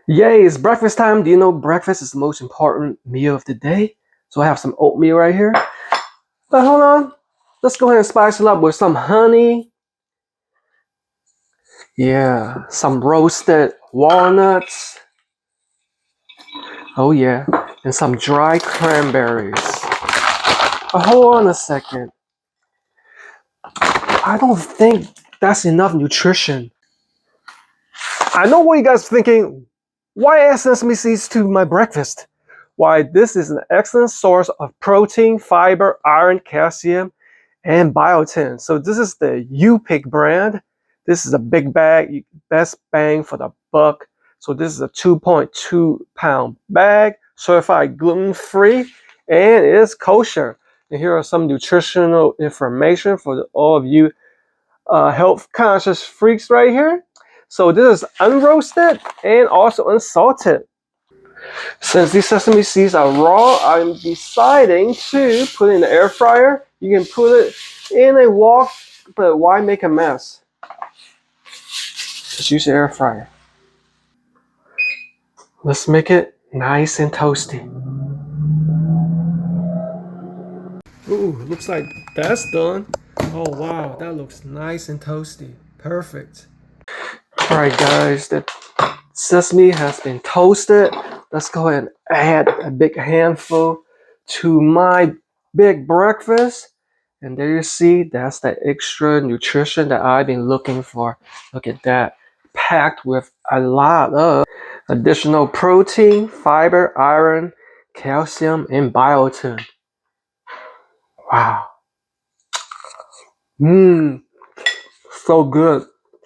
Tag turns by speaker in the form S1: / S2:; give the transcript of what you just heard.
S1: Yay, it's breakfast time. Do you know breakfast is the most important meal of the day? So I have some oatmeal right here. But hold on. Let's go ahead and spice it up with some honey. Yeah, some roasted walnuts. Oh yeah, and some dried cranberries. But hold on a second. I don't think that's enough nutrition. I know what you guys are thinking. Why add sesame seeds to my breakfast? Why, this is an excellent source of protein, fiber, iron, calcium, and biotin. So this is the Yupik brand. This is a big bag, best bang for the buck. So this is a 2.2-pound bag, certified gluten-free, and it is kosher. And here are some nutritional information for all of you health conscious freaks right here. So this is unroasted and also unsalted. Since these sesame seeds are raw, I'm deciding to put it in the air fryer. You can put it in a wok, but why make a mess? Just use the air fryer. Let's make it nice and toasty. Ooh, looks like that's done. Oh wow, that looks nice and toasty. Perfect. Alright guys, the sesame has been toasted. Let's go ahead and add a big handful to my big breakfast. And there you see, that's the extra nutrition that I've been looking for. Look at that. Packed with a lot of additional protein, fiber, iron, calcium, and biotin. Wow. Mmm, so good.